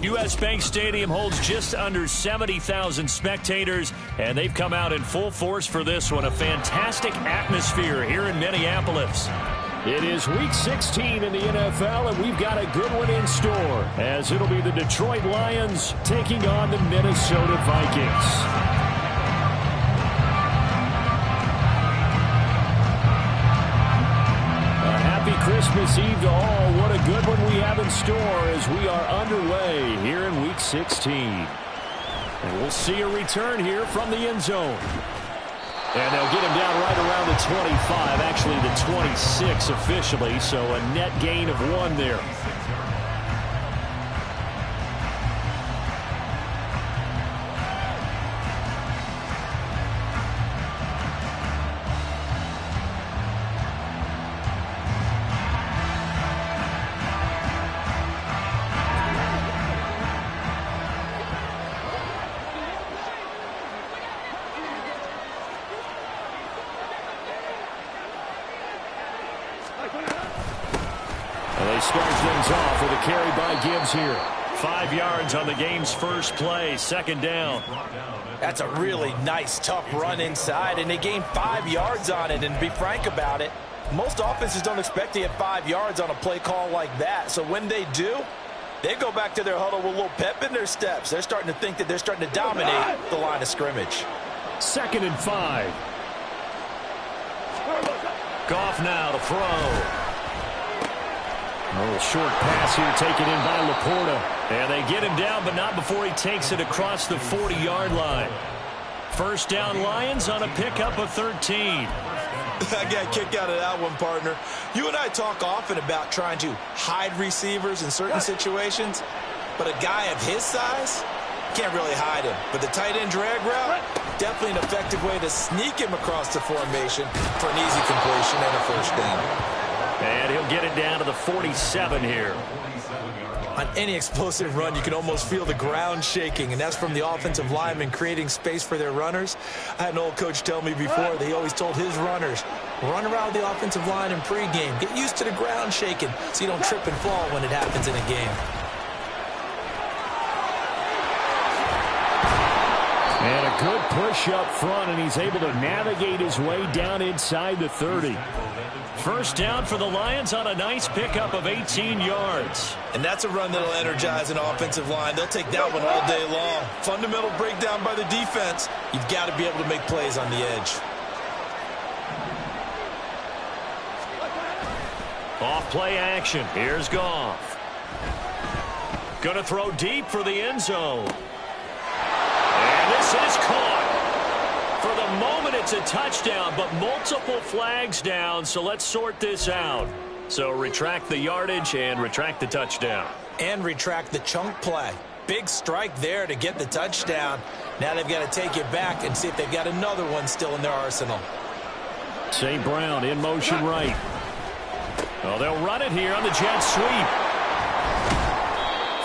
U.S. Bank Stadium holds just under 70,000 spectators, and they've come out in full force for this one. A fantastic atmosphere here in Minneapolis. It is Week 16 in the NFL, and we've got a good one in store, as it'll be the Detroit Lions taking on the Minnesota Vikings. Christmas Eve to all. What a good one we have in store as we are underway here in Week 16. And we'll see a return here from the end zone. And they'll get him down right around the 25, actually the 26 officially, so a net gain of 1 there. They start things off with a carry by Gibbs here. 5 yards on the game's first play, 2nd down. That's a really nice, tough run inside, and they gained 5 yards on it. And to be frank about it, most offenses don't expect to get 5 yards on a play call like that. So when they do, they go back to their huddle with a little pep in their steps. They're starting to think that they're starting to dominate the line of scrimmage. 2nd and 5. Goff now to throw. A little short pass here taken in by Laporta. And they get him down, but not before he takes it across the 40-yard line. 1st down Lions on a pickup of 13. I got a kick out of that one, partner. You and I talk often about trying to hide receivers in certain situations, but a guy of his size can't really hide him. But the tight end drag route, definitely an effective way to sneak him across the formation for an easy completion and a 1st down. And he'll get it down to the 47 here. On any explosive run, you can almost feel the ground shaking, and that's from the offensive linemen creating space for their runners. I had an old coach tell me before that he always told his runners, run around the offensive line in pregame. Get used to the ground shaking so you don't trip and fall when it happens in a game. And a good push up front, and he's able to navigate his way down inside the 30. 1st down for the Lions on a nice pickup of 18 yards. And that's a run that'll energize an offensive line. They'll take that one all day long. Fundamental breakdown by the defense. You've got to be able to make plays on the edge. Off play action. Here's Goff. Going to throw deep for the end zone. And this is caught. For the moment, it's a touchdown, but multiple flags down, so let's sort this out. So retract the yardage and retract the touchdown. And retract the chunk play. Big strike there to get the touchdown. Now they've got to take it back and see if they've got another one still in their arsenal. St. Brown in motion right. Oh, they'll run it here on the jet sweep.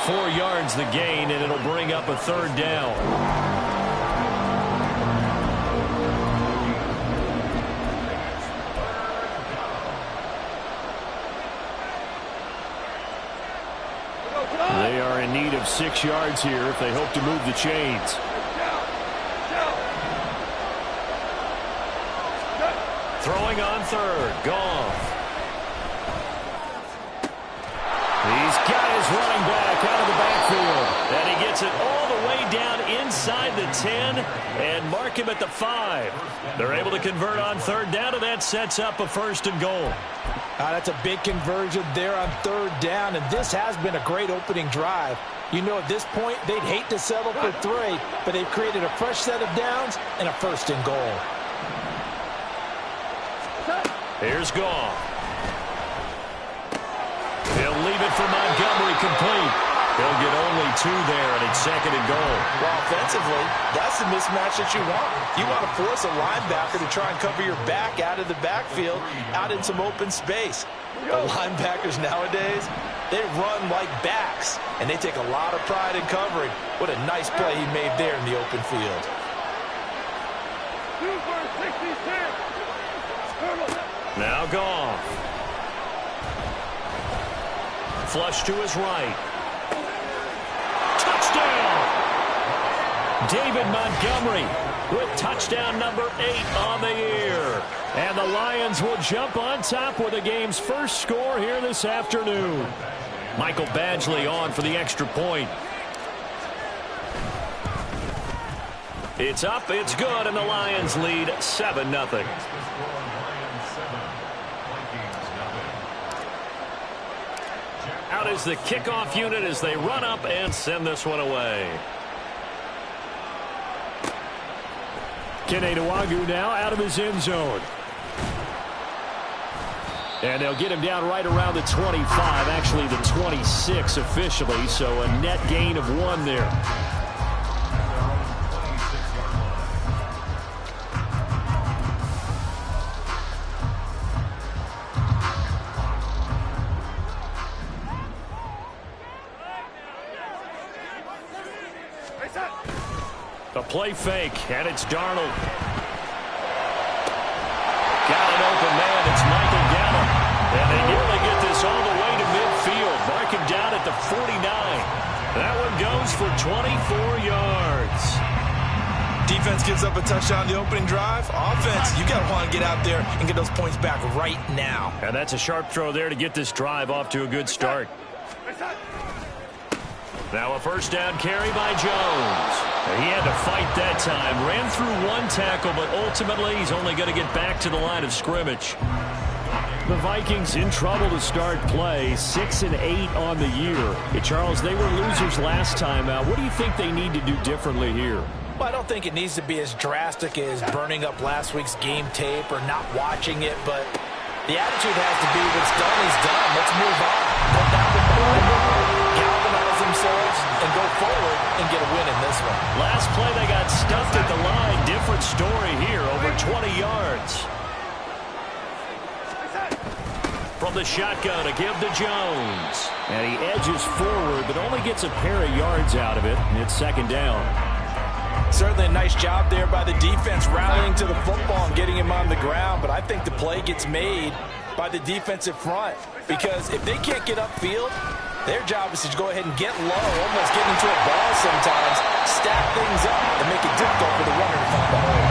4 yards the gain, and it'll bring up a 3rd down. They are in need of 6 yards here if they hope to move the chains. Throwing on 3rd. Goff. He's got his running back out of the backfield. And he gets it all the way down inside the 10 and mark him at the 5. They're able to convert on 3rd down, and that sets up a 1st and goal. That's a big conversion there on 3rd down, and this has been a great opening drive. You know, at this point, they'd hate to settle for 3, but they've created a fresh set of downs and a 1st and goal. Here's Goff. He'll leave it for Montgomery complete. He'll get only 2 there, and it's 2nd and goal. Well, offensively, that's the mismatch that you want. You want to force a linebacker to try and cover your back out of the backfield, out in some open space. The linebackers nowadays, They run like backs, and they take a lot of pride in covering. What a nice play he made there in the open field. Now Goff. Flush to his right. Touchdown! David Montgomery with touchdown number 8 on the year. And the Lions will jump on top with the game's first score here this afternoon. Michael Badgley on for the extra point. It's up, it's good, and the Lions lead 7-0. Out is the kickoff unit as they run up and send this one away. Kene Nwangwu now out of his end zone. And they'll get him down right around the 25, actually the 26 officially, so a net gain of 1 there. A play fake, and it's Darnold. Got an open man, it's Michael Gallup. And they nearly get this all the way to midfield. Mark him down at the 49. That one goes for 24 yards. Defense gives up a touchdown the opening drive. Offense, you got to want to get out there and get those points back right now. And that's a sharp throw there to get this drive off to a good start. Now a first down carry by Jones. He had to fight that time. Ran through 1 tackle, but ultimately he's only going to get back to the line of scrimmage. The Vikings in trouble to start play, 6-8 on the year. Hey, Charles, they were losers last time out. What do you think they need to do differently here? Well, I don't think it needs to be as drastic as burning up last week's game tape or not watching it, but the attitude has to be what's done is done. Let's move on. Put down the ball, galvanize themselves, and go forward and get a win in this one. Last play they got stuffed at the line. Different story here, over 20 yards. From the shotgun to give to Jones. And he edges forward, but only gets a pair of yards out of it. And it's second down. Certainly a nice job there by the defense rallying to the football and getting him on the ground. But I think the play gets made by the defensive front. Because if they can't get upfield, their job is to go ahead and get low, almost get into a ball sometimes, stack things up, and make it difficult for the runner to find the hole.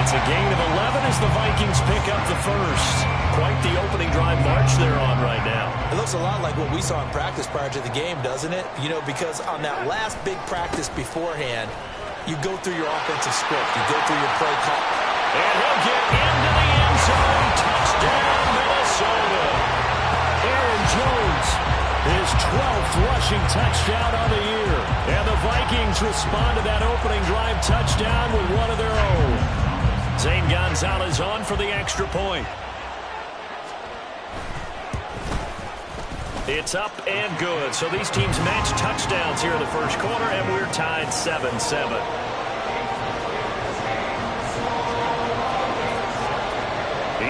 It's a gain of 11 as the Vikings pick up the first. Quite the opening drive march they're on right now. It looks a lot like what we saw in practice prior to the game, doesn't it? You know, because on that last big practice beforehand, you go through your offensive script. You go through your play call. And he'll get into the end zone. Touchdown, Minnesota. Aaron Jones, his 12th rushing touchdown on the year. And the Vikings respond to that opening drive touchdown with one of their own. Zane Gonzalez on for the extra point. It's up and good. So these teams match touchdowns here in the first quarter, and we're tied 7-7.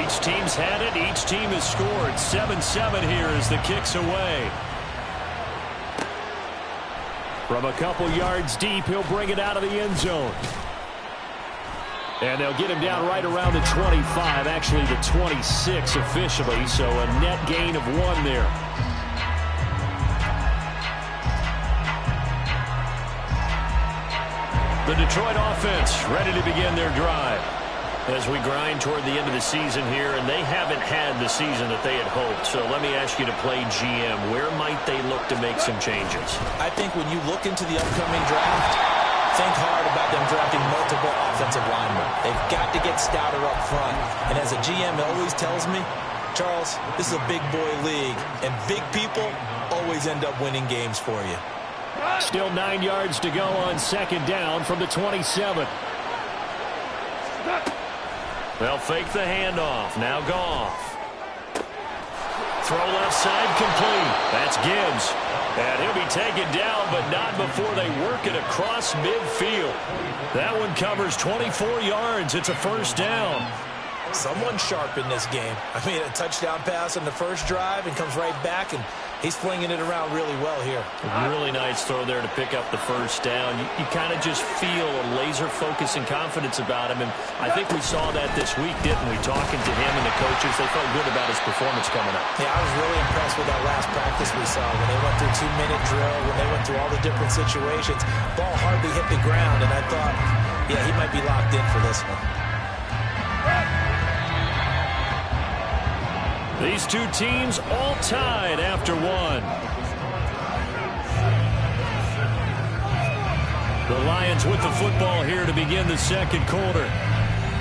Each team's had it. Each team has scored. 7-7 here as the kick's away. From a couple yards deep, he'll bring it out of the end zone. And they'll get him down right around the 25, actually the 26 officially, so a net gain of 1 there. The Detroit offense ready to begin their drive as we grind toward the end of the season here, and they haven't had the season that they had hoped. So let me ask you to play GM. Where might they look to make some changes? I think when you look into the upcoming draft, think hard about them drafting multiple offensive linemen. They've got to get stouter up front. And as a GM always tells me, Charles, this is a big boy league, and big people always end up winning games for you. Still 9 yards to go on second down from the 27. They'll fake the handoff. Now Goff. Throw left side complete. That's Gibbs. And he'll be taken down, but not before they work it across midfield. That one covers 24 yards. It's a first down. Someone sharp in this game. I mean, a touchdown pass on the first drive and comes right back and He's flinging it around really well here. A really nice throw there to pick up the first down. You kind of just feel a laser focus and confidence about him, and I think we saw that this week, didn't we? Talking to him and the coaches, they felt good about his performance coming up. Yeah, I was really impressed with that last practice we saw when they went through 2-minute drill, when they went through all the different situations. Ball hardly hit the ground, and I thought, yeah, he might be locked in for this one. These two teams all tied after one. The Lions with the football here to begin the second quarter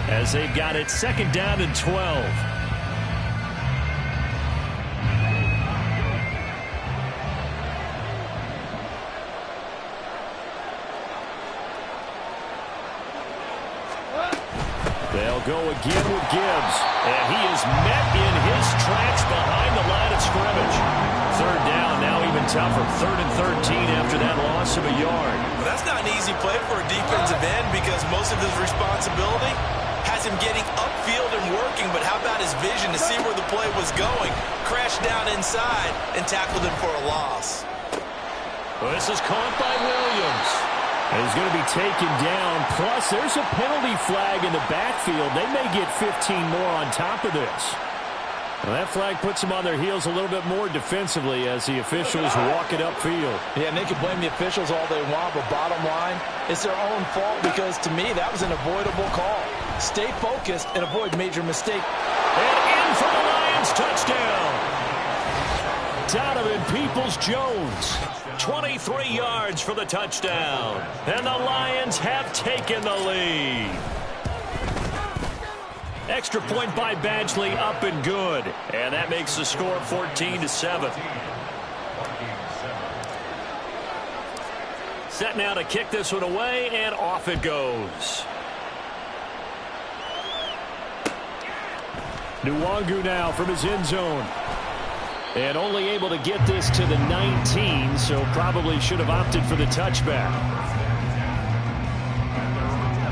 as they've got it second down and 12. They'll go again with Gibbs, and he is met in his tracks behind the line of scrimmage. Third down, now even tougher. 3rd and 13 after that loss of a yard. Well, that's not an easy play for a defensive end because most of his responsibility has him getting upfield and working, but how about his vision to see where the play was going? Crashed down inside and tackled him for a loss. Well, this is caught by Williams. He's going to be taken down. Plus, there's a penalty flag in the backfield. They may get 15 more on top of this. Well, that flag puts them on their heels a little bit more defensively as the officials walk it upfield. Yeah, and they can blame the officials all they want, but bottom line, it's their own fault because, to me, that was an avoidable call. Stay focused and avoid major mistake. And in for the Lions, touchdown. Donovan Peoples-Jones. 23 yards for the touchdown. And the Lions have taken the lead. Extra point by Badgley, up and good. And that makes the score 14-7. Set now to kick this one away, and off it goes. Nwangu now from his end zone. And only able to get this to the 19, so probably should have opted for the touchback.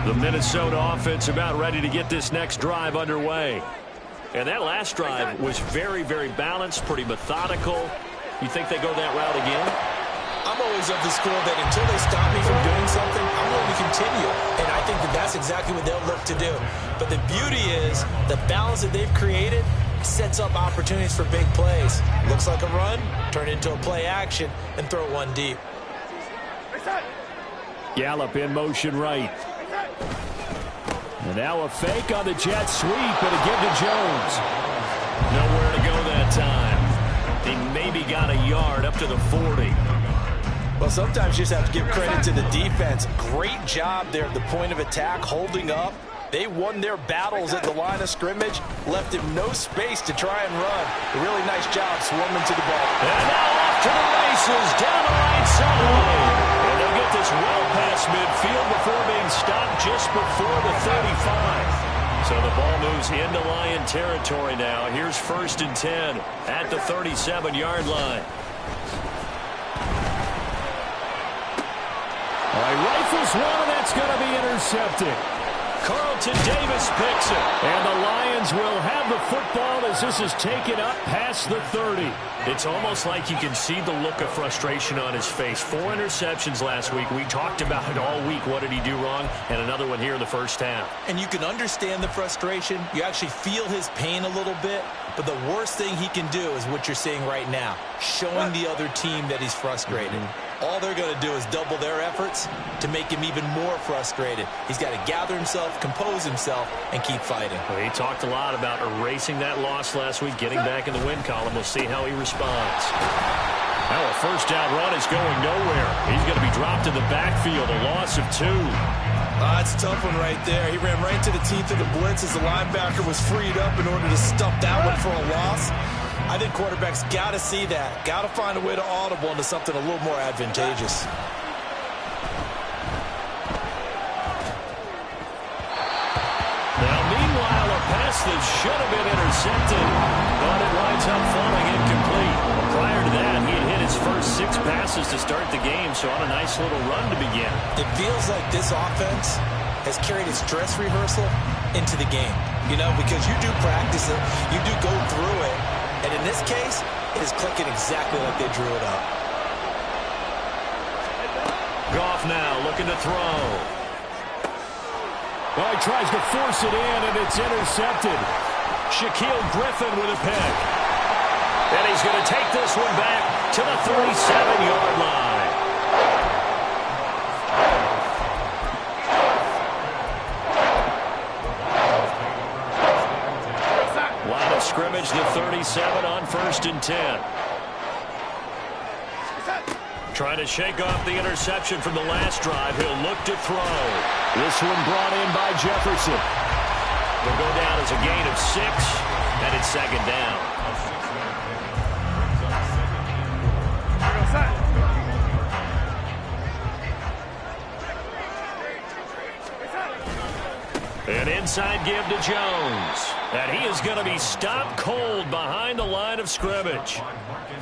The Minnesota offense about ready to get this next drive underway. And that last drive was very, very balanced, pretty methodical. You think they go that route again? I'm always of the school that until they stop me from doing something, I'm going to continue. And I think that that's exactly what they'll look to do. But the beauty is the balance that they've created sets up opportunities for big plays. Looks like a run, turn it into a play action, and throw one deep. Gallup in motion right. And now a fake on the jet sweep, and a give to Jones. Nowhere to go that time. He maybe got a yard up to the 40. Well, sometimes you just have to give credit to the defense. Great job there at the point of attack, holding up. They won their battles at the line of scrimmage, left him no space to try and run. A really nice job swarming to the ball. And now off to the races, down the right side. And they'll get this well past midfield before being stopped just before the 35. So the ball moves into Lion territory now. Here's 1st and 10 at the 37-yard line. All right, rifles one, and that's going to be intercepted. Carlton Davis picks it. And the Lions will have the football as this is taken up past the 30. It's almost like you can see the look of frustration on his face. 4 interceptions last week. We talked about it all week. What did he do wrong? And another one here in the first half. And you can understand the frustration. You actually feel his pain a little bit. But the worst thing he can do is what you're seeing right now, showing the other team that he's frustrated. All they're going to do is double their efforts to make him even more frustrated. He's got to gather himself, compose himself, and keep fighting. Well, he talked a lot about erasing that loss last week, getting back in the win column. We'll see how he responds. Now a first down run is going nowhere. He's going to be dropped in the backfield, a loss of 2. That's a tough one right there. He ran right to the teeth of the blitz as the linebacker was freed up in order to stop that one for a loss. I think quarterbacks got to see that. Got to find a way to audible into something a little more advantageous. Now, meanwhile, a pass that should have been intercepted, but it winds up falling incomplete. Prior to that, he had hit his first 6 passes to start the game, so on a nice little run to begin. It feels like this offense has carried its dress rehearsal into the game. You know, because you do practice it, you do go through it, and in this case, It is clicking exactly like they drew it up. Goff now looking to throw. Well, he tries to force it in, and it's intercepted. Shaquille Griffin with a pick. And he's going to take this one back to the 37-yard line. Line of scrimmage, the 37 on 1st and 10. Trying to shake off the interception from the last drive. He'll look to throw. This one brought in by Jefferson. They'll go down as a gain of 6, and it's 2nd down. An inside give to Jones. And he is going to be stopped cold behind the line of scrimmage.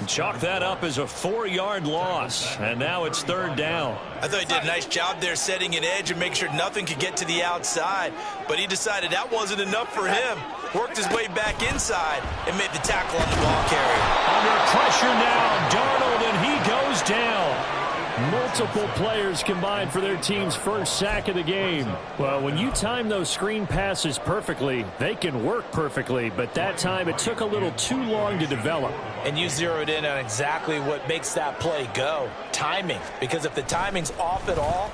Chalk that up as a 4-yard loss, and now it's 3rd down. I thought he did a nice job there setting an edge and make sure nothing could get to the outside, but he decided that wasn't enough for him. Worked his way back inside and made the tackle on the ball carrier. Under pressure now, Darnold, and he goes down. Multiple players combined for their team's first sack of the game. Well, when you time those screen passes perfectly, they can work perfectly, but that time it took a little too long to develop. And you zeroed in on exactly what makes that play go. Timing. Because if the timing's off at all,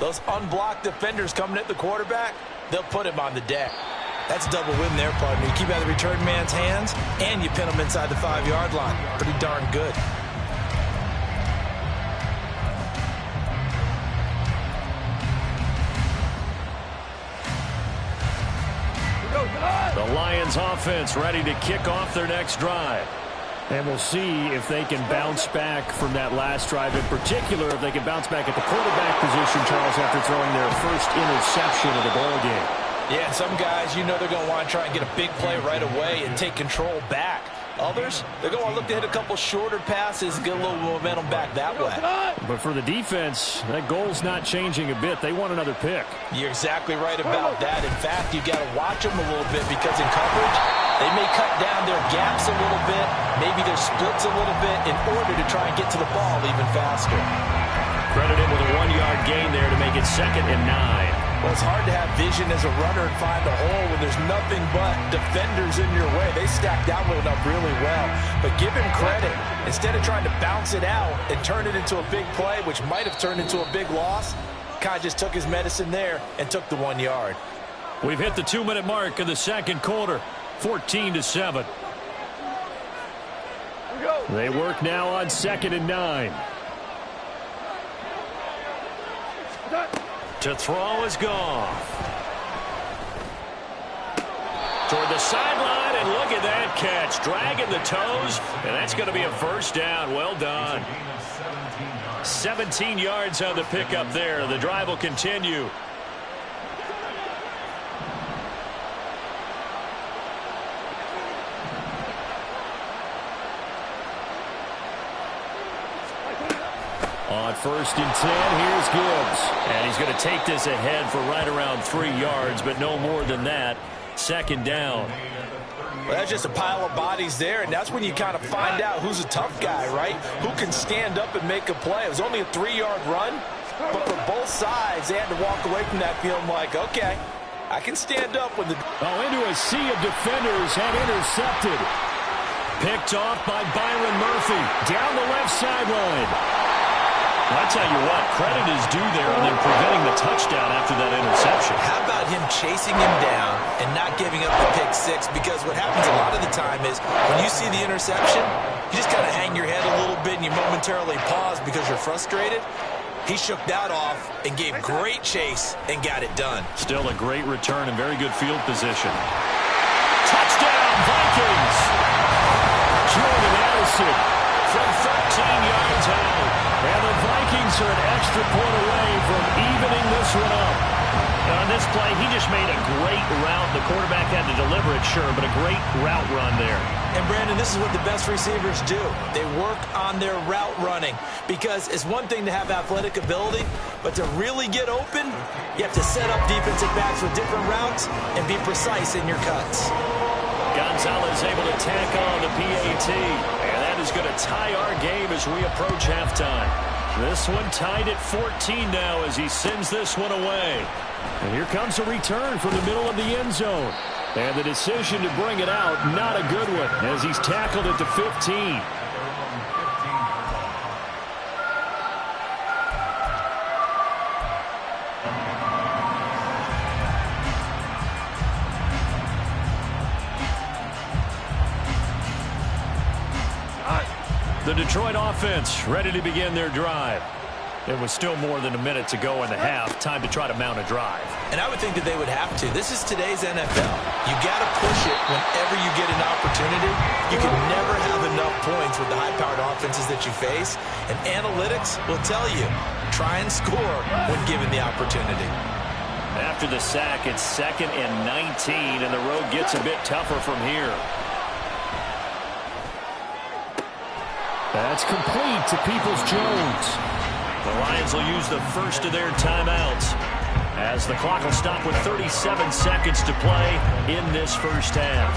those unblocked defenders coming at the quarterback, they'll put him on the deck. That's a double win there, partner. You keep out of the return man's hands, and you pin him inside the 5-yard line. Pretty darn good. The Lions offense ready to kick off their next drive. And we'll see if they can bounce back from that last drive. In particular, if they can bounce back at the quarterback position, Charles, after throwing their first interception of the ball game. Yeah, and some guys, you know they're going to want to try and get a big play right away and take control back. Others, they're going to want to look to hit a couple shorter passes and get a little momentum back that way. But for the defense, that goal's not changing a bit. They want another pick. You're exactly right about that. In fact, you got to watch them a little bit because in coverage, they may cut down their gaps a little bit, maybe their splits a little bit in order to try and get to the ball even faster. Credit him with a 1-yard gain there to make it 2nd and 9. Well, it's hard to have vision as a runner and find a hole when there's nothing but defenders in your way. They stacked that one up really well. But give him credit. Instead of trying to bounce it out and turn it into a big play, which might have turned into a big loss, Kai just took his medicine there and took the 1 yard. We've hit the 2-minute mark of the second quarter, 14-7. They work now on 2nd and 9. To throw is Goff. Toward the sideline, and look at that catch. Dragging the toes, and that's going to be a 1st down. Well done. 17 yards on the pickup there. The drive will continue. On 1st and 10, here's Gibbs. And he's going to take this ahead for right around 3 yards, but no more than that. 2nd down. Well, that's just a pile of bodies there, and that's when you kind of find out who's a tough guy, right? Who can stand up and make a play. It was only a 3-yard run, but for both sides, they had to walk away from that feeling like, okay, I can stand up when the... Oh, into a sea of defenders and intercepted. Picked off by Byron Murphy. Down the left sideline. I tell you what, credit is due there on them preventing the touchdown after that interception. How about him chasing him down and not giving up the pick 6? Because what happens a lot of the time is when you see the interception, you just kind of hang your head a little bit and you momentarily pause because you're frustrated. He shook that off and gave great chase and got it done. Still a great return and very good field position. Touchdown, Vikings! Jordan Addison from 13 yards out. And the Vikings are an extra point away from evening this one up. On this play, he just made a great route. The quarterback had to deliver it, sure, but a great route run there. And, Brandon, this is what the best receivers do. They work on their route running because it's one thing to have athletic ability, but to really get open, you have to set up defensive backs with different routes and be precise in your cuts. Gonzalez able to tack on the PAT. And that is going to tie our game as we approach halftime. This one tied at 14 now as he sends this one away. And here comes a return from the middle of the end zone. And the decision to bring it out, not a good one, as he's tackled at the 15. The Detroit offense ready to begin their drive. It was still more than a minute to go in the half. Time to try to mount a drive. And I would think that they would have to. This is today's NFL. You got to push it whenever you get an opportunity. You can never have enough points with the high-powered offenses that you face. And analytics will tell you, try and score when given the opportunity. After the sack, it's 2nd and 19, and the road gets a bit tougher from here. That's complete to Peoples-Jones. The Lions will use the first of their timeouts as the clock will stop with 37 seconds to play in this first half.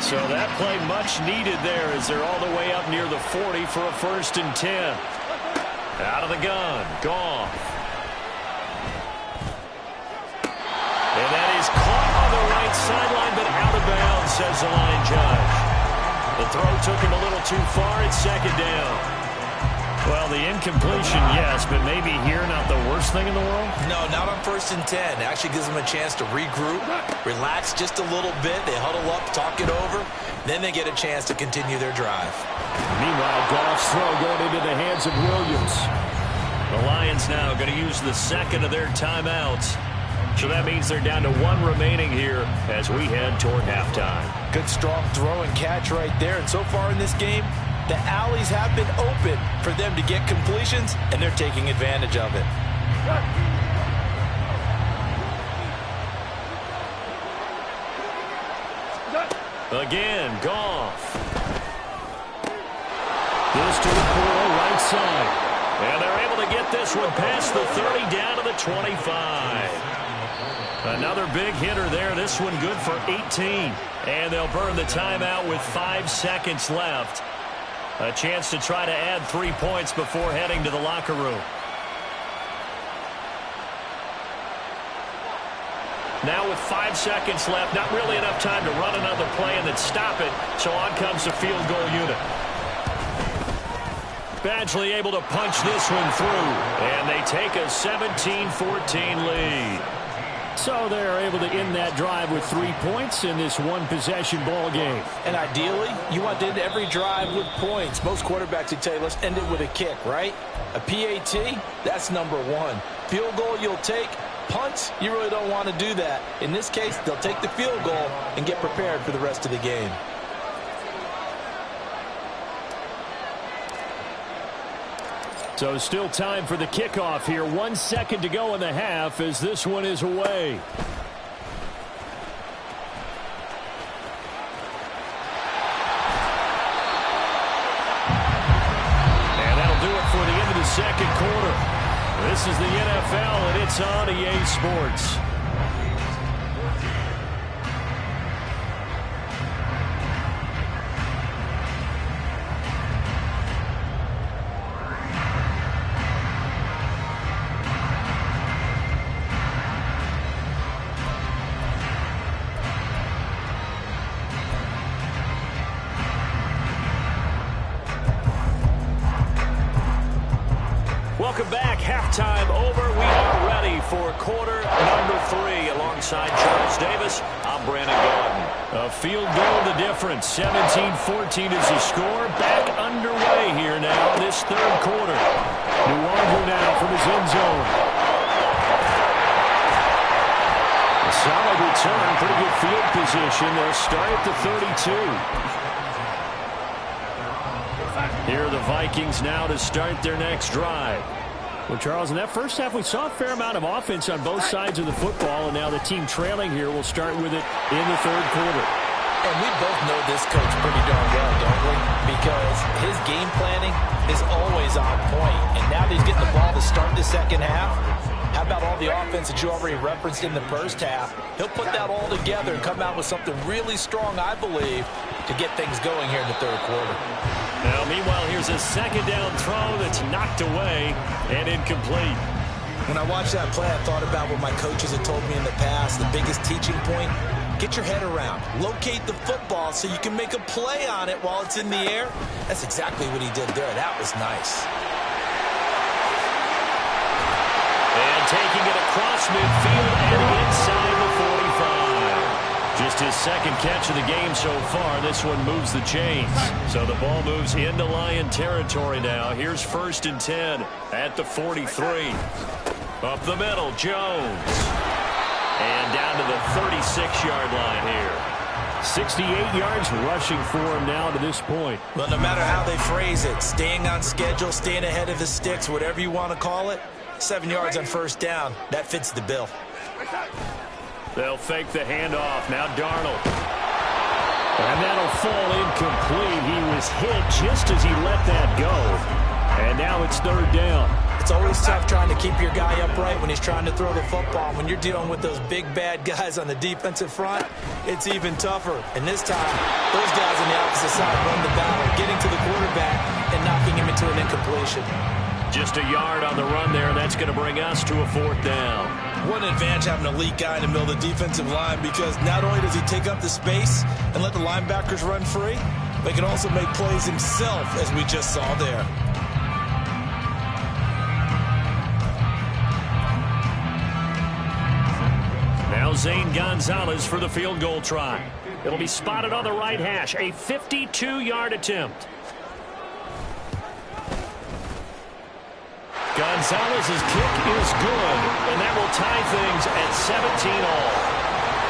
So that play much needed there as they're all the way up near the 40 for a 1st and 10. Out of the gun, Goff. And that is caught on the right sideline, but out of bounds, says the line judge. The throw took him a little too far. It's 2nd down. Well, the incompletion, yes, but maybe here not the worst thing in the world? No, not on 1st and 10. It actually gives them a chance to regroup, relax just a little bit. They huddle up, talk it over. Then they get a chance to continue their drive. Meanwhile, Goff's throw going into the hands of Williams. The Lions now going to use the 2nd of their timeouts. So that means they're down to 1 remaining here as we head toward halftime. Good strong throw and catch right there. And so far in this game, the alleys have been open for them to get completions, and they're taking advantage of it. Again, Goff. This to the corner, right side. And they're able to get this one past the 30 down to the 25. Another big hitter there. This one good for 18. And they'll burn the timeout with 5 seconds left. A chance to try to add 3 points before heading to the locker room. Now with 5 seconds left, not really enough time to run another play and then stop it. So on comes the field goal unit. Badgley able to punch this one through. And they take a 17-14 lead. So they're able to end that drive with 3 points in this one-possession ball game. And ideally, you want to end every drive with points. Most quarterbacks would tell you, let's end it with a kick, right? A PAT, that's number 1. Field goal you'll take. Punts, you really don't want to do that. In this case, they'll take the field goal and get prepared for the rest of the game. So still time for the kickoff here. 1 second to go in the half as this one is away. And that'll do it for the end of the 2nd quarter. This is the NFL, and it's on EA Sports. Welcome back. Halftime over. We are ready for quarter number 3. Alongside Charles Davis, I'm Brandon Gordon. A field goal the difference. 17-14 is the score. Back underway here now in this 3rd quarter. Nuwagu now from his end zone. A solid return. Pretty good field position. They'll start at the 32. Here are the Vikings now to start their next drive. Well, Charles, in that first half, we saw a fair amount of offense on both sides of the football, and now the team trailing here will start with it in the 3rd quarter. And we both know this coach pretty darn well, don't we? Because his game planning is always on point. And now that he's getting the ball to start the 2nd half, How about all the offense that you already referenced in the first half? He'll put that all together and come out with something really strong, I believe, to get things going here in the third quarter. Now, meanwhile, here's a second down throw that's knocked away and incomplete. When I watched that play, I thought about what my coaches had told me in the past. The biggest teaching point, get your head around. Locate the football so you can make a play on it while it's in the air. That's exactly what he did there. That was nice. And taking it across midfield and inside the 45. Just his second catch of the game so far. This one moves the chains. So the ball moves into Lion territory now. Here's 1st and 10 at the 43. Up the middle, Jones. And down to the 36-yard line here. 68 yards rushing for him now to this point. Well, no matter how they phrase it, staying on schedule, staying ahead of the sticks, whatever you want to call it, 7 yards on 1st down. That fits the bill. They'll fake the handoff. Now Darnold. And that'll fall incomplete. He was hit just as he let that go. And now it's 3rd down. It's always tough trying to keep your guy upright when he's trying to throw the football. When you're dealing with those big, bad guys on the defensive front, it's even tougher. And this time, those guys on the opposite side won the battle, getting to the quarterback and knocking him into an incompletion. Just a yard on the run there. That's going to bring us to a 4th down. What an advantage having an elite guy in the middle of the defensive line, because not only does he take up the space and let the linebackers run free, but he can also make plays himself, as we just saw there. Now Zane Gonzalez for the field goal try. It'll be spotted on the right hash. A 52-yard attempt. Gonzalez's kick is good, and that will tie things at 17-all.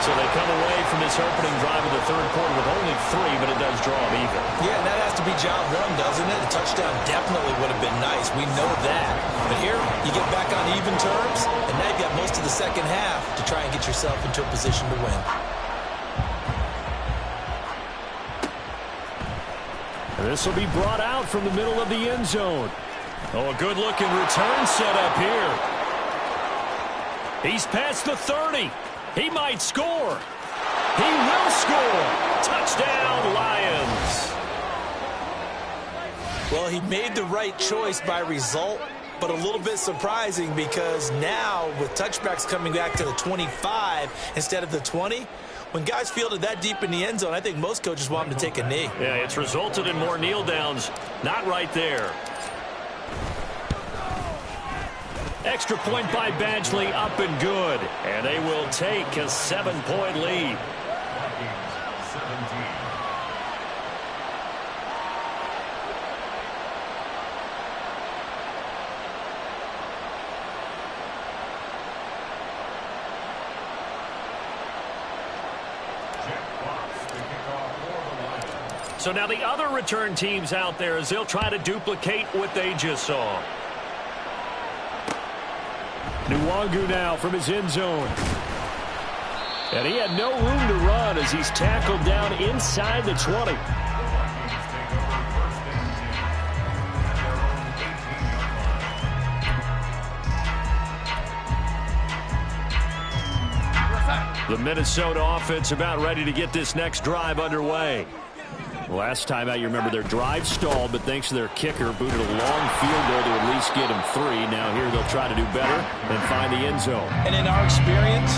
So they come away from this opening drive of the third quarter with only 3, but it does draw them even. Yeah, and that has to be job one, doesn't it? A touchdown definitely would have been nice. We know that. But here, you get back on even terms, and now you've got most of the second half to try and get yourself into a position to win. This will be brought out from the middle of the end zone. Oh, a good-looking return set up here. He's past the 30. He might score. He will score. Touchdown, Lions. Well, he made the right choice by result, but a little bit surprising because now with touchbacks coming back to the 25 instead of the 20, when guys fielded that deep in the end zone, I think most coaches want them to take a knee. Yeah, it's resulted in more kneel downs. Not right there. Extra point by Badgley, up and good. And they will take a 7-point lead. So now the other return teams out there as they'll try to duplicate what they just saw. Nwangu now from his end zone. And he had no room to run as he's tackled down inside the 20. The Minnesota offense about ready to get this next drive underway. Last time out, you remember their drive stalled, but thanks to their kicker, booted a long field goal to at least get him 3. Now here they'll try to do better and find the end zone. And in our experience,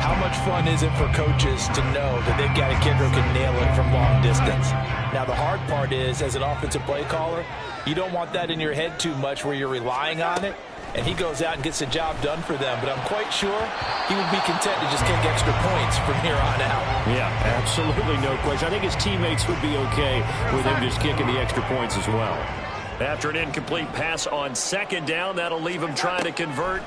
how much fun is it for coaches to know that they've got a kicker who can nail it from long distance? Now the hard part is, as an offensive play caller, you don't want that in your head too much where you're relying on it. And he goes out and gets the job done for them. But I'm quite sure he would be content to just kick extra points from here on out. Yeah, absolutely no question. I think his teammates would be okay with him just kicking the extra points as well. After an incomplete pass on 2nd down, that'll leave him trying to convert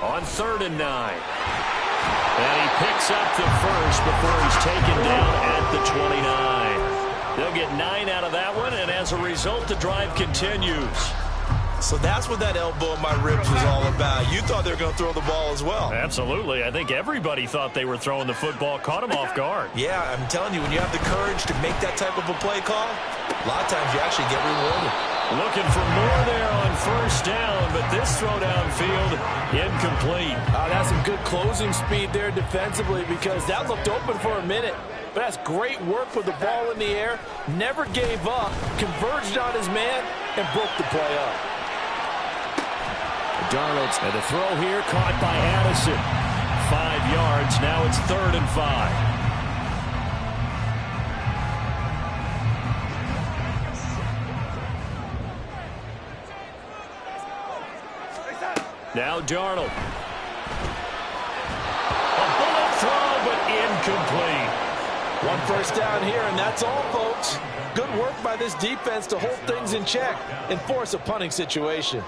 on 3rd and 9. And he picks up the first before he's taken down at the 29. They'll get 9 out of that one, and as a result, the drive continues. So that's what that elbow in my ribs was all about. You thought they were going to throw the ball as well. Absolutely. I think everybody thought they were throwing the football, caught him off guard. Yeah, I'm telling you, when you have the courage to make that type of a play call, a lot of times you actually get rewarded. Looking for more there on first down, but this throw downfield incomplete. That's some good closing speed there defensively because that looked open for a minute. But that's great work with the ball in the air. Never gave up, converged on his man, and broke the play up. Darnold, and the throw here caught by Addison. 5 yards. Now it's 3rd and 5. Now Darnold. A bullet throw, but incomplete. 1 first down here, and that's all, folks. Good work by this defense to hold things in check and force a punting situation.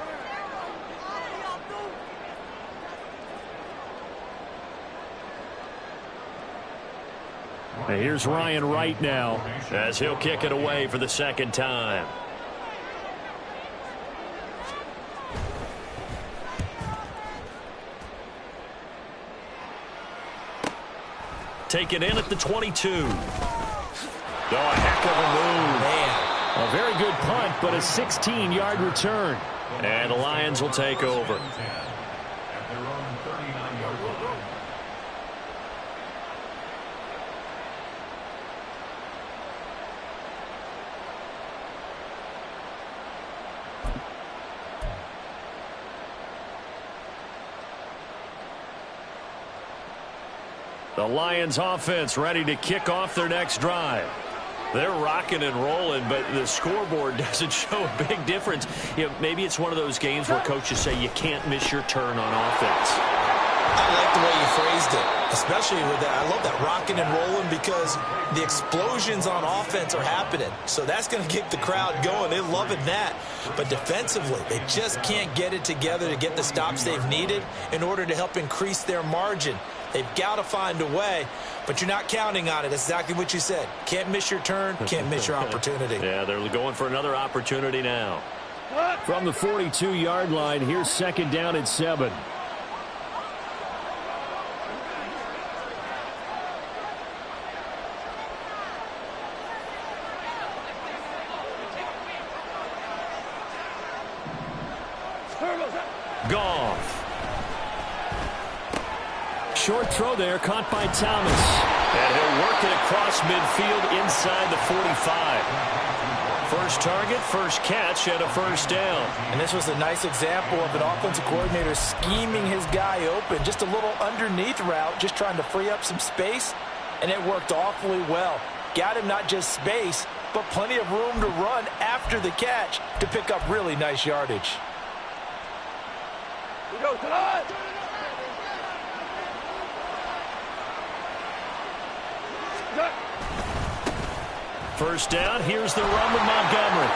And here's Ryan Wright now as he'll kick it away for the 2nd time. Taken in at the 22. Oh, a heck of a move. Man. A very good punt, but a 16-yard return. And the Lions will take over. The Lions offense ready to kick off their next drive. They're rocking and rolling, but the scoreboard doesn't show a big difference. You know, maybe it's one of those games where coaches say you can't miss your turn on offense. I like the way you phrased it, especially with that. I love that rocking and rolling because the explosions on offense are happening. So that's going to get the crowd going. They're loving that. But defensively, they just can't get it together to get the stops they've needed in order to help increase their margin. They've got to find a way, but you're not counting on it. That's exactly what you said. Can't miss your turn, can't miss your opportunity. Yeah, they're going for another opportunity now. From the 42-yard line, here's 2nd down and 7. Goff. Short throw there, caught by Thomas. And he'll work it across midfield inside the 45. First target, first catch, and a 1st down. And this was a nice example of an offensive coordinator scheming his guy open. Just a little underneath route, just trying to free up some space, and it worked awfully well. Got him not just space, but plenty of room to run after the catch to pick up really nice yardage. We go tonight. First down, here's the run with Montgomery.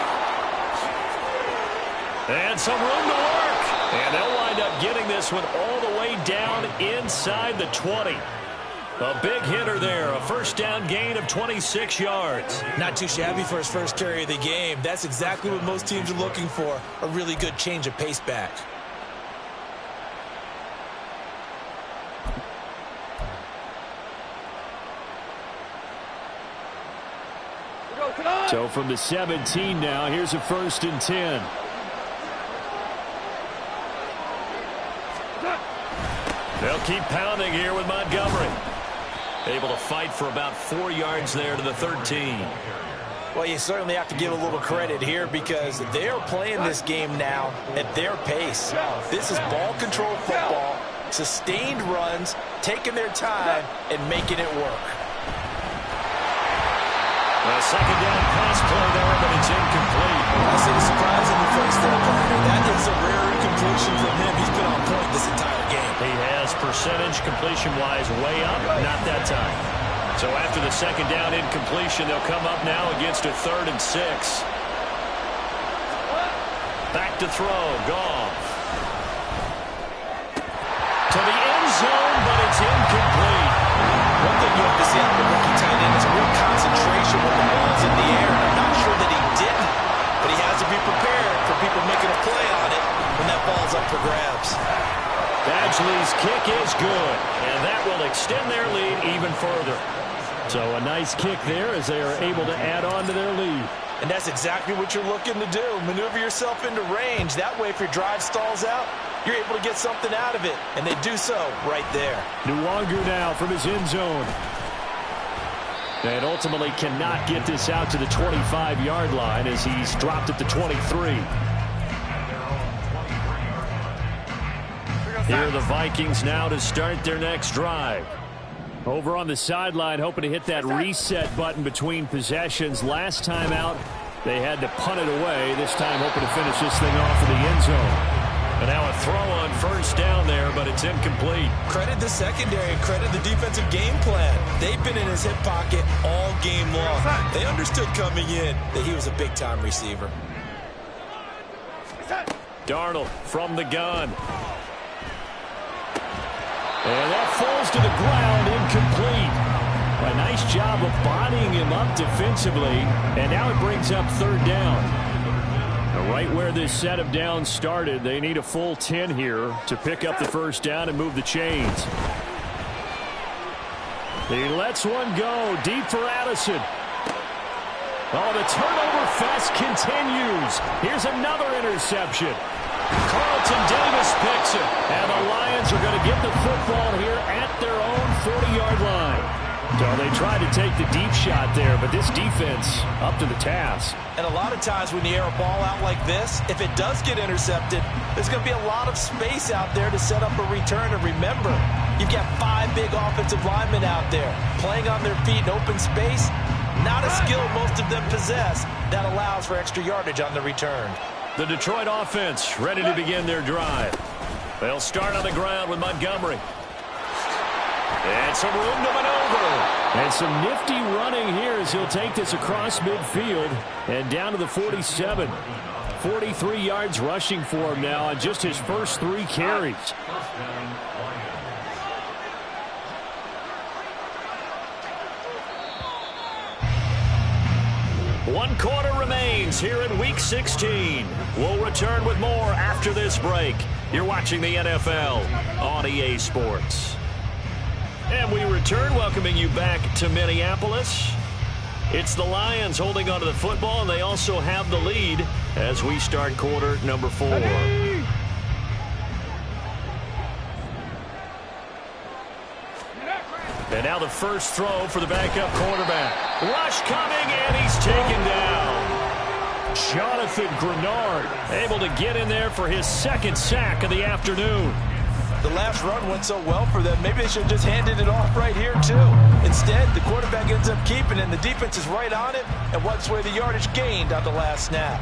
And some room to work. And they'll wind up getting this one all the way down inside the 20. A big hitter there, a 1st down gain of 26 yards. Not too shabby for his first carry of the game. That's exactly what most teams are looking for, a really good change of pace back. So from the 17 now, here's a 1st and 10. They'll keep pounding here with Montgomery. Able to fight for about 4 yards there to the 13. Well, you certainly have to give a little credit here because they are playing this game now at their pace. This is ball control football, sustained runs, taking their time, and making it work. A 2nd down pass play there, but it's incomplete. I see the surprise on the face there, partner. That is a rare incompletion from him. He's been on point this entire game. He has percentage completion-wise way up, not that time. So after the 2nd down incompletion, they'll come up now against a 3rd and 6. Back to throw, Goff. To the end zone, but it's incomplete. One thing you have to see out of the rookie tight end is a real concentration when the ball's in the air. I'm not sure that he didn't, but he has to be prepared for people making a play on it when that ball's up for grabs. Badgley's kick is good, and that will extend their lead even further. So a nice kick there as they are able to add on to their lead. And that's exactly what you're looking to do. Maneuver yourself into range. That way, if your drive stalls out, you're able to get something out of it. And they do so right there. Nwangu now from his end zone. And ultimately cannot get this out to the 25-yard line as he's dropped at the 23. Here are the Vikings now to start their next drive. Over on the sideline, hoping to hit that reset button between possessions. Last time out, they had to punt it away. This time hoping to finish this thing off in the end zone. And now a throw on first down there, but it's incomplete. Credit the secondary, credit the defensive game plan. They've been in his hip pocket all game long. They understood coming in that he was a big-time receiver. Darnold from the gun. And that falls to the ground, incomplete. A nice job of bodying him up defensively, and now it brings up third down. Right where this set of downs started, they need a full 10 here to pick up the first down and move the chains. He lets one go deep for Addison. Oh, the turnover fest continues. Here's another interception. Carlton Davis picks it, and the Lions are going to get the football here at their own 40-yard line. So they tried to take the deep shot there, but this defense up to the task. And a lot of times when you air a ball out like this, if it does get intercepted, there's going to be a lot of space out there to set up a return. And remember, you've got 5 big offensive linemen out there playing on their feet in open space. Not a skill most of them possess that allows for extra yardage on the return. The Detroit offense ready to begin their drive. They'll start on the ground with Montgomery. And some room to maneuver. And some nifty running here as he'll take this across midfield and down to the 47. 43 yards rushing for him now on just his first 3 carries. One quarter remains here in Week 16. We'll return with more after this break. You're watching the NFL on EA Sports. And we return, welcoming you back to Minneapolis. It's the Lions holding onto the football, and they also have the lead as we start quarter number 4. And now the first throw for the backup quarterback. Rush coming, and he's taken down. Jonathan Grenard able to get in there for his second sack of the afternoon. The last run went so well for them, maybe they should have just handed it off right here, too. Instead, the quarterback ends up keeping it, and the defense is right on it and wipes away the yardage gained on the last snap.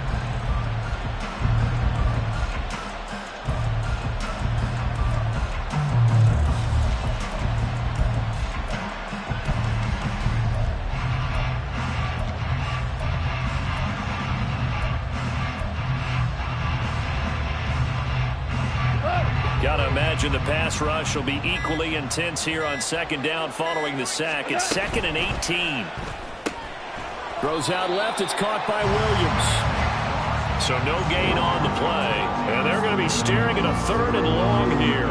Gotta imagine the pass rush will be equally intense here on second down following the sack. It's 2nd and 18. Throws out left. It's caught by Williams. So no gain on the play. And they're going to be staring at a 3rd and long here.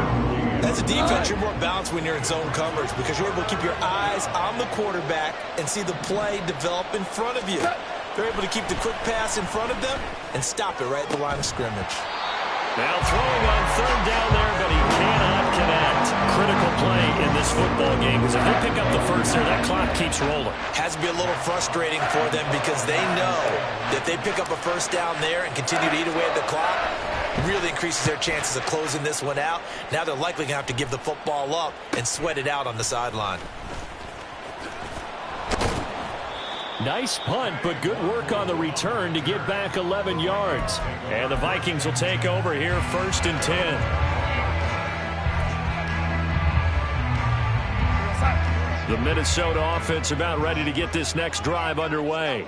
As a defense, you're more balanced when you're in zone coverage because you're able to keep your eyes on the quarterback and see the play develop in front of you. They're able to keep the quick pass in front of them and stop it right at the line of scrimmage. Now throwing on 3rd down there, but he cannot connect. Critical play in this football game because if they pick up the first there, that clock keeps rolling. Has to be a little frustrating for them because they know that if they pick up a first down there and continue to eat away at the clock, it really increases their chances of closing this one out. Now they're likely going to have to give the football up and sweat it out on the sideline. Nice punt, but good work on the return to get back 11 yards. And the Vikings will take over here 1st and 10. The Minnesota offense about ready to get this next drive underway.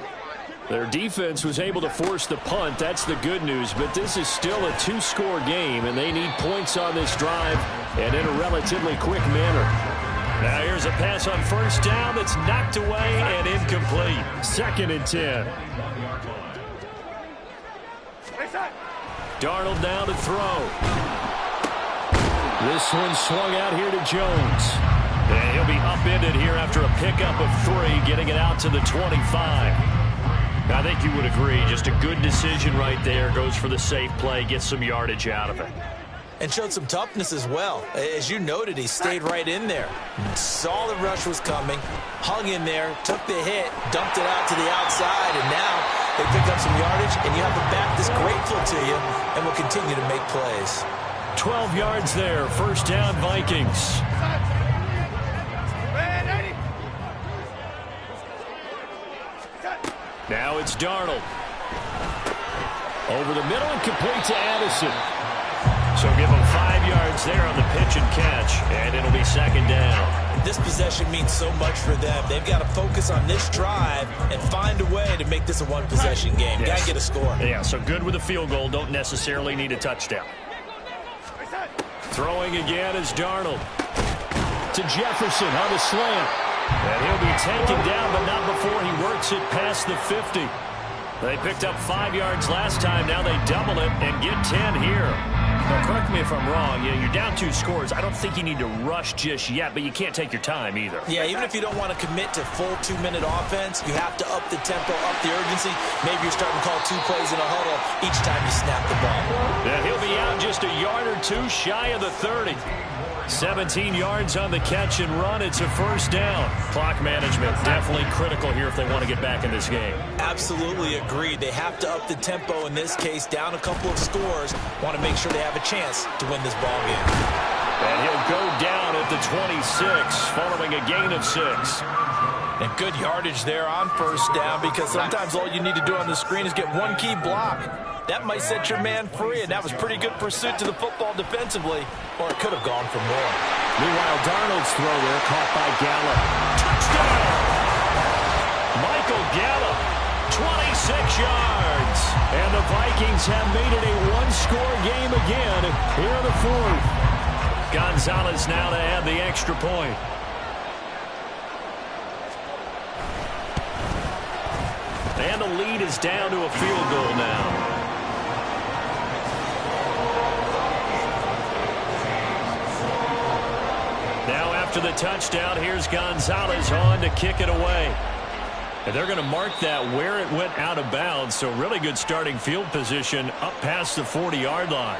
Their defense was able to force the punt. That's the good news, but this is still a 2-score game, and they need points on this drive and in a relatively quick manner. Now here's a pass on 1st down that's knocked away and incomplete. 2nd and 10. Darnold down to throw. This one swung out here to Jones. And he'll be upended here after a pickup of 3, getting it out to the 25. I think you would agree. Just a good decision right there. Goes for the safe play, gets some yardage out of it. And showed some toughness as well. As you noted, he stayed right in there. Saw the rush was coming, hung in there, took the hit, dumped it out to the outside, and now they picked up some yardage, and you have a back that's grateful to you and will continue to make plays. 12 yards there. First down, Vikings. Now it's Darnold. Over the middle and complete to Addison. So give him 5 yards there on the pitch and catch, and it'll be second down. This possession means so much for them. They've got to focus on this drive and find a way to make this a one-possession game. Yes. Got to get a score. Yeah, so good with a field goal. Don't necessarily need a touchdown. Throwing again is Darnold. To Jefferson on the slant. And he'll be taken down, but not before he works it past the 50. They picked up 5 yards last time. Now they double it and get 10 here. Now, correct me if I'm wrong. You're down 2 scores. I don't think you need to rush just yet, but you can't take your time either. Yeah, even if you don't want to commit to full 2-minute offense, you have to up the tempo, up the urgency. Maybe you're starting to call 2 plays in a huddle each time you snap the ball. And he'll be out just a yard or 2 shy of the 30. 17 yards on the catch and run. It's a first down. Clock management definitely critical here if they want to get back in this game. Absolutely agreed. They have to up the tempo in this case, down a couple of scores. Want to make sure they have a chance to win this ball game. And he'll go down at the 26 following a gain of 6. And good yardage there on first down, because sometimes all you need to do on the screen is get one key block. That might set your man free, and that was pretty good pursuit to the football defensively, or it could have gone for more. Meanwhile, Darnold's throw there caught by Gallup. Touchdown! Michael Gallup, 26 yards. And the Vikings have made it a one-score game again here in the fourth. Gonzalez now to add the extra point. And the lead is down to a field goal now. Now after the touchdown, here's Gonzalez on to kick it away. And they're going to mark that where it went out of bounds, so really good starting field position up past the 40-yard line.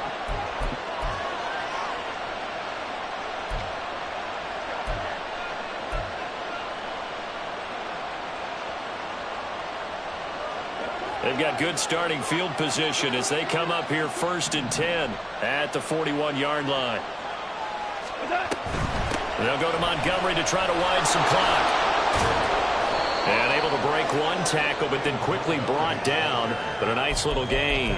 They've got good starting field position as they come up here first and 10 at the 41-yard line. They'll go to Montgomery to try to wind some clock. And able to break one tackle, but then quickly brought down. But a nice little gain.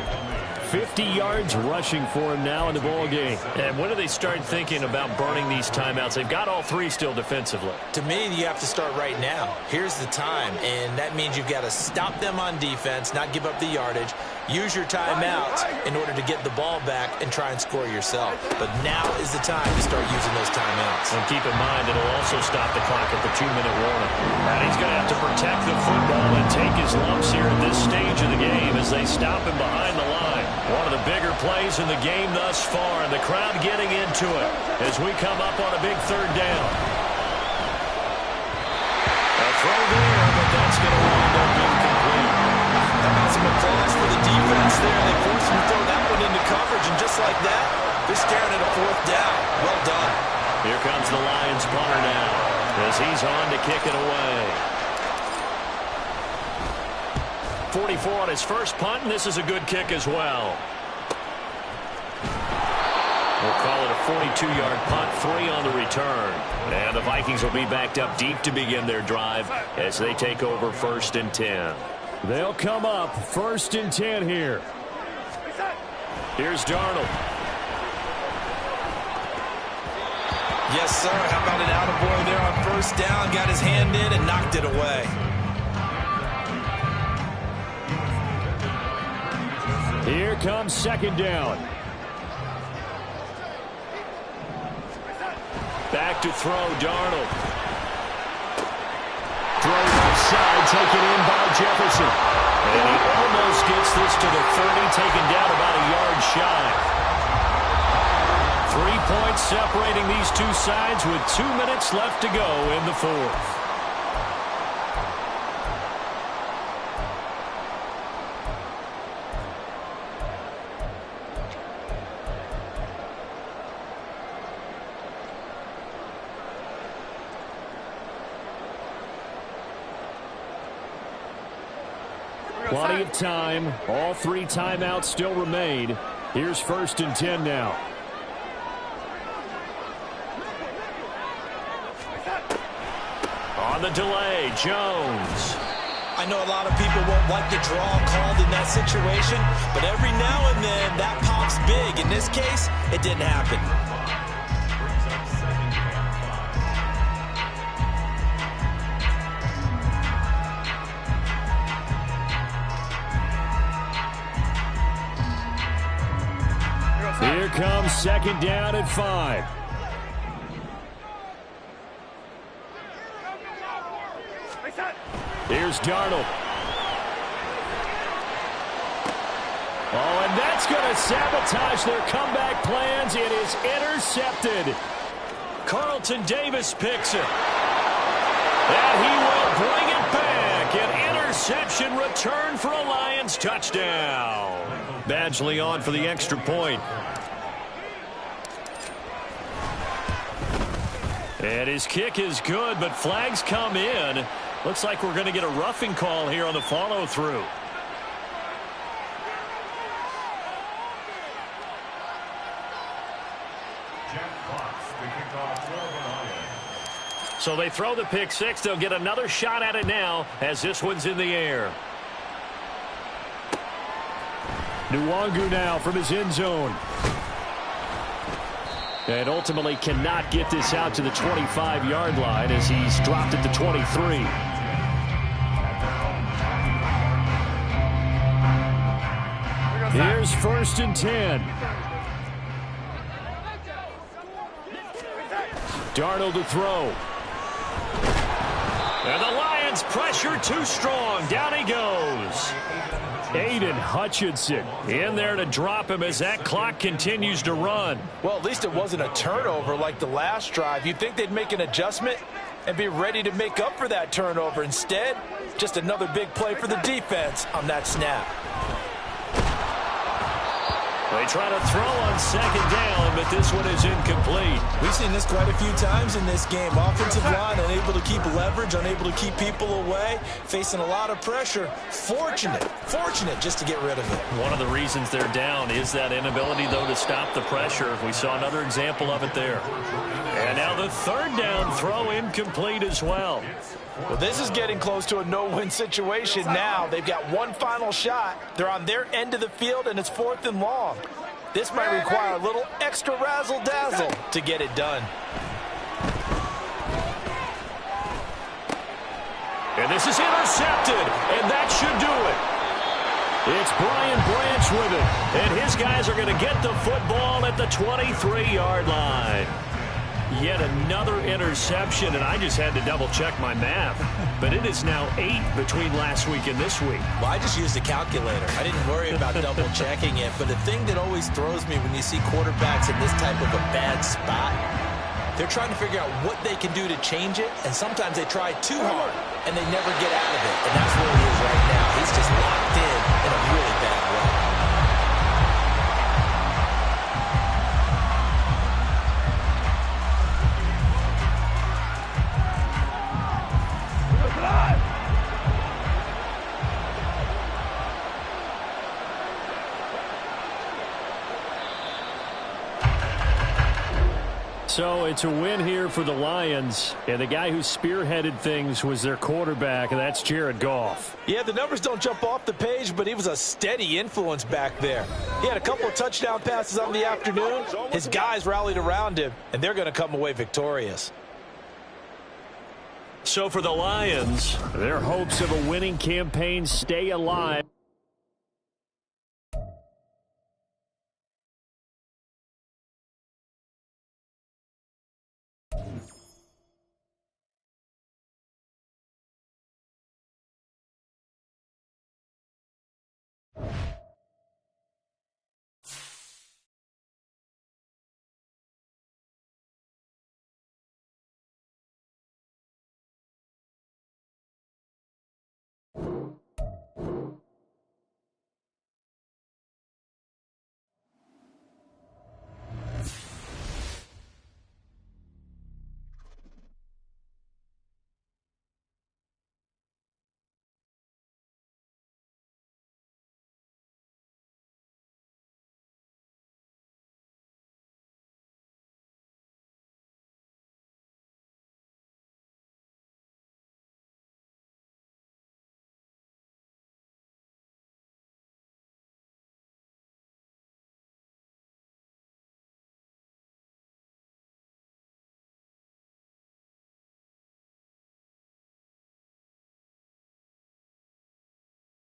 50 yards rushing for him now in the ball game. And when do they start thinking about burning these timeouts? They've got all 3 still defensively. To me, you have to start right now. Here's the time, and that means you've got to stop them on defense, not give up the yardage. Use your timeouts in order to get the ball back and try and score yourself. But now is the time to start using those timeouts. And keep in mind, it'll also stop the clock at the 2-minute warning. And he's going to have to protect the football and take his lumps here at this stage of the game as they stop him behind the line. One of the bigger plays in the game thus far, and the crowd getting into it as we come up on a big third down. A throw there, but that's going to wind up incomplete. How about some applause for the defense there? They forced him to throw that one into coverage, and just like that, they're staring at a 4th down. Well done. Here comes the Lions punter now as he's on to kick it away. 44 on his first punt, and this is a good kick as well. We'll call it a 42-yard punt, 3 on the return. And the Vikings will be backed up deep to begin their drive as they take over first and 10. They'll come up first and 10 here. Here's Darnold. Yes, sir. How about an attaboy there on first down? Got his hand in and knocked it away. Here comes second down. Back to throw, Darnold. Throw left side, taken in by Jefferson. And he almost gets this to the 30, taken down about a yard shy. 3 points separating these two sides with 2 minutes left to go in the fourth. Plenty of time. All 3 timeouts still remain. Here's 1st and 10 now. On the delay, Jones. I know a lot of people won't like the draw called in that situation, but every now and then that pops big. In this case, it didn't happen. Here comes 2nd down at 5. Here's Darnold. Oh, and that's going to sabotage their comeback plans. It is intercepted. Carlton Davis picks it. And he will bring it back. An interception return for a Lions touchdown. Badgley on for the extra point. And his kick is good, but flags come in. Looks like we're going to get a roughing call here on the follow-through. So they throw the pick 6. They'll get another shot at it now as this one's in the air. Nwangu now from his end zone. And ultimately cannot get this out to the 25-yard line as he's dropped it to 23. Here's 1st and 10. Darnold to throw. And the Lions pressure too strong. Down he goes. Aiden Hutchinson in there to drop him as that clock continues to run. Well, at least it wasn't a turnover like the last drive. You'd think they'd make an adjustment and be ready to make up for that turnover. Instead, just another big play for the defense on that snap. They try to throw on 2nd down, but this one is incomplete. We've seen this quite a few times in this game. Offensive line unable to keep leverage, unable to keep people away, facing a lot of pressure. Fortunate just to get rid of it. One of the reasons they're down is that inability, though, to stop the pressure. We saw another example of it there. And now the 3rd down throw incomplete as well. Well, this is getting close to a no-win situation now. They've got one final shot. They're on their end of the field, and it's 4th and long. This might require a little extra razzle-dazzle to get it done. And this is intercepted, and that should do it. It's Brian Branch with it, and his guys are going to get the football at the 23-yard line. Yet another interception, and I just had to double-check my math. But it is now 8 between last week and this week. Well, I just used a calculator. I didn't worry about double-checking it. But the thing that always throws me when you see quarterbacks in this type of a bad spot, they're trying to figure out what they can do to change it, and sometimes they try too hard, and they never get out of it. And that's where he is right now. He's just locked in a really bad way. So it's a win here for the Lions, and the guy who spearheaded things was their quarterback, and that's Jared Goff. Yeah, the numbers don't jump off the page, but he was a steady influence back there. He had a couple of touchdown passes on the afternoon. His guys rallied around him, and they're going to come away victorious. So for the Lions, their hopes of a winning campaign stay alive.